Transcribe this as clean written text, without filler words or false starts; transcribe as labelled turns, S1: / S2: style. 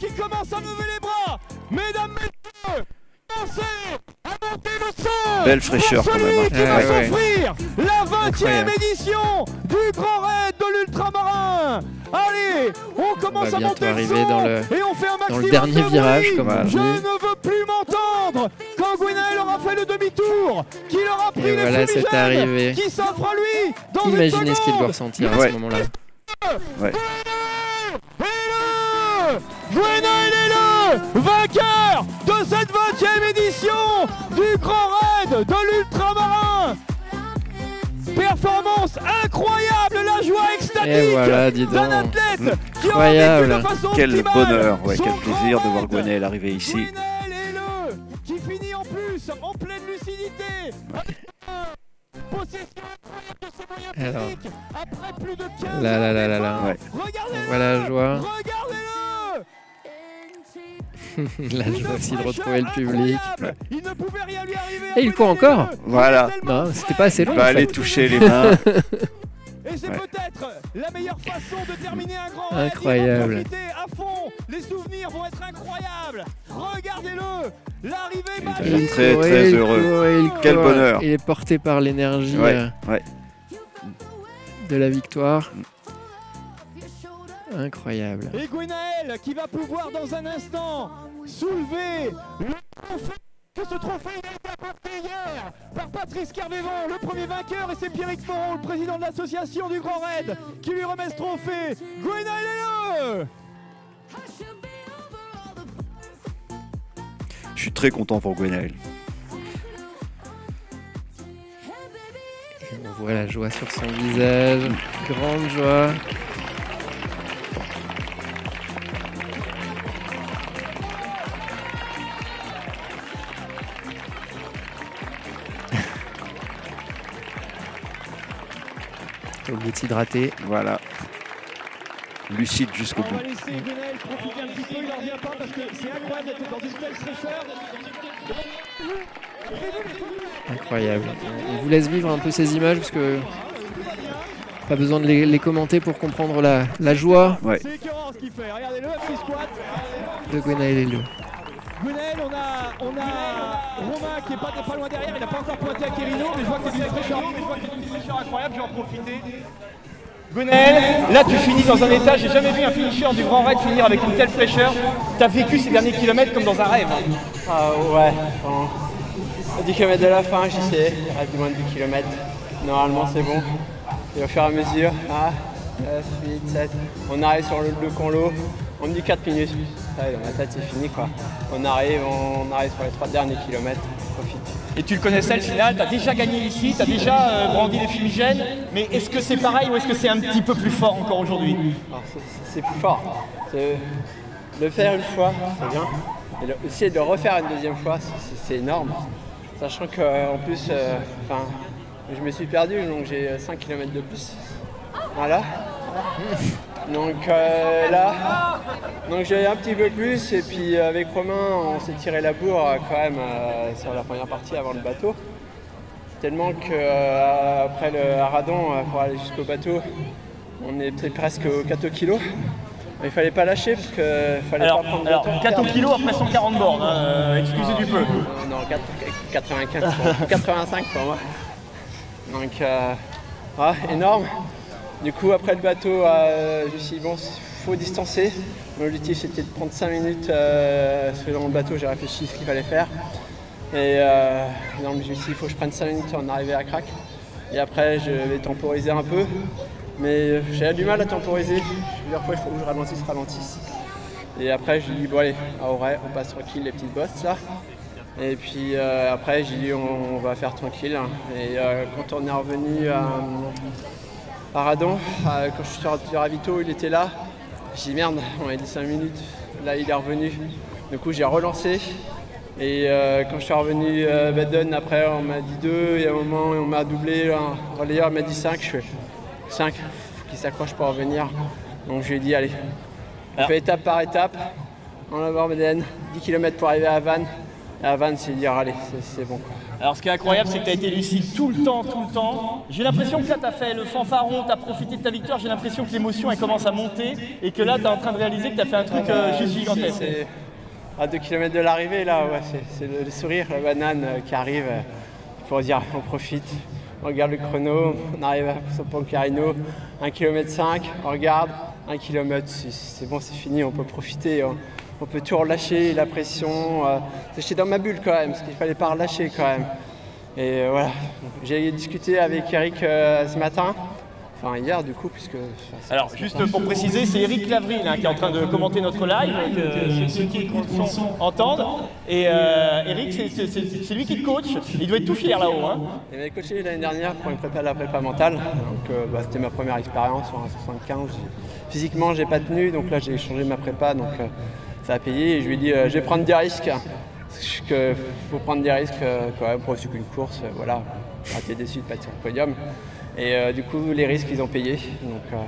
S1: qui commence à lever les bras. Mesdames, messieurs, pensez à monter le son.
S2: Belle fraîcheur
S1: pour
S2: quand
S1: celui
S2: même.
S1: qui va s'offrir la 20e édition du Grand Raid de l'Ultramarin. Allez, on commence à monter le son et on fait un maximum
S3: dans le dernier virage, comme on dit.
S1: Je ne veux plus m'entendre quand Gwenaël aura fait le demi-tour, qu'il aura pris
S3: et
S1: les
S3: voilà, c'est arrivé.
S1: qui s'offre à lui dans
S3: Imaginez ce qu'il doit ressentir à ce moment-là.
S2: Ouais.
S1: Gwenaël est le vainqueur de cette 20e édition du Grand Raid de l'Ultramarin. Performance incroyable, la joie extatique d'un athlète qui aura vécu de façon
S2: quel bonheur, quel plaisir de voir Gwenaël arriver ici.
S1: Gwenaël est le qui finit en plus en pleine lucidité. Possession incroyable de ses moyens physiques après plus de 15 ans.
S3: Regardez-le, voilà la joie. La joie aussi de retrouver le public.
S1: Il ne pouvait rien lui arriver.
S3: Et il court encore.
S2: Voilà.
S3: Non, c'était pas assez long.
S2: Il va aller toucher les mains.
S1: Et c'est peut-être la meilleure façon de terminer un grand raid.
S3: Incroyable.
S1: Il va profiter à fond. Les souvenirs vont être incroyables. Regardez-le. L'arrivée magique.
S2: Il est très très heureux. Quel bonheur.
S3: Il est porté par l'énergie de la victoire. Incroyable.
S1: Et Gwenaël qui va pouvoir dans un instant soulever le trophée. Que ce trophée il a été apporté hier par Patrice Carvévon, le premier vainqueur, et c'est Pierrick Moreau, le président de l'association du Grand Raid, qui lui remet ce trophée. Gwenaël est là.
S2: Je suis très content pour Gwenaël.
S3: On voit la joie sur son visage, grande joie. Il est hydraté.
S2: Voilà. Lucide jusqu'au bout.
S1: On va laisser Gwenaël profiter un petit peu, il n'en revient pas parce que c'est incroyable d'être dans une telle fraîcheur.
S3: Incroyable. On vous laisse vivre un peu ces images parce que pas besoin de les commenter pour comprendre la joie
S1: C'est écœurant ce qu'il fait, regardez-le, un petit squat.
S3: De Gwenaël et Leu.
S1: Gwenaël, on a Romain qui est pas loin derrière, il n'a pas encore pointé à Kérino, mais je vois que c'est une fraîcheur incroyable, je vais en profiter. Gwenaël, là tu finis dans un état, j'ai jamais vu un finisher du Grand Raid finir avec une telle fraîcheur. Tu as vécu ces derniers kilomètres comme dans un rêve.
S4: Ah ouais, bon. Au 10 km de la fin, j'y sais, il reste moins de 10 km. Normalement c'est bon. Et au fur et à mesure, 9, 8, 7, on arrive sur le Conlo, on me dit 4 minutes. Ouais, dans ma tête c'est fini quoi. On arrive sur les 3 derniers kilomètres, on profite.
S1: Et tu le connaissais le final, tu as déjà gagné ici, tu as déjà brandi les fumigènes, mais est-ce que c'est pareil ou est-ce que c'est un petit peu plus fort encore aujourd'hui?
S4: C'est plus fort. Le faire une fois, c'est bien. Et essayer de le refaire une deuxième fois, c'est énorme. Sachant qu'en plus, je me suis perdu, donc j'ai 5 km de plus. Voilà. Donc là, j'ai un petit peu plus et puis avec Romain, on s'est tiré la bourre quand même sur la première partie avant le bateau. Tellement qu'après le Aradon, pour aller jusqu'au bateau, on est presque aux 4 kilos. Il fallait pas lâcher parce qu'il fallait pas prendre de temps.
S1: 4 kilos après 140 bornes, excusez du peu.
S4: Non, 95, 85 pour moi. Donc, énorme. Du coup, après le bateau, je me suis dit, bon, il faut distancer. L'objectif, c'était de prendre 5 minutes. Parce que dans le bateau, j'ai réfléchi à ce qu'il fallait faire. Et donc, je me suis dit, il faut que je prenne 5 minutes en arrivée à Crac. Et après, je vais temporiser un peu. Mais j'ai du mal à temporiser. Plusieurs fois, il faut que je ralentisse. Et après, j'ai dit, bon, allez, à Auray, on passe tranquille les petites bosses là. Et puis après, j'ai dit, on va faire tranquille. Et quand on est revenu à Radon, quand je suis sorti du ravito, il était là. J'ai dit merde, on m'a dit 5 minutes. Là, il est revenu. Du coup, j'ai relancé. Et quand je suis revenu Baden, après, on m'a dit 2. Et à un moment, on m'a doublé. Un relayeur m'a dit 5. Je fais 5, qui s'accroche pour revenir. Donc, je lui ai dit, allez, on fait étape par étape. On va voir Baden, 10 km pour arriver à Vannes. Et à Vannes, c'est dire allez, c'est bon quoi.
S1: Alors ce qui est incroyable, c'est que tu as été lucide tout le temps. J'ai l'impression que là, tu as fait le fanfaron, tu as profité de ta victoire, j'ai l'impression que l'émotion, elle commence à monter et que là, tu es en train de réaliser que tu as fait un truc juste gigantesque.
S4: À 2 km de l'arrivée, là, ouais, c'est le sourire, la banane qui arrive pour dire on profite. On regarde le chrono, on arrive à Pont-Carino, 1,5 km, on regarde, 1 km, c'est bon, c'est fini, on peut profiter. On peut tout relâcher, la pression. J'étais dans ma bulle quand même, parce qu'il ne fallait pas relâcher quand même. Et voilà, j'ai discuté avec Eric ce matin, enfin hier du coup, puisque...
S1: Alors juste pour préciser, c'est Eric Lavril qui est en train de commenter notre live, que ceux qui écoutent le son entendent. Et Eric, c'est lui qui te coach, il doit être tout fier là-haut. Hein.
S4: Il m'avait coaché l'année dernière pour la prépa mentale, donc c'était ma première expérience sur un 75. Physiquement, j'ai pas tenu, donc là j'ai changé ma prépa, donc... ça a payé et je lui ai dit je vais prendre des risques. Il faut prendre des risques quand même pour qu'une course, voilà. J'aurais été déçu de ne pas être sur le podium. Et du coup les risques ils ont payé. Donc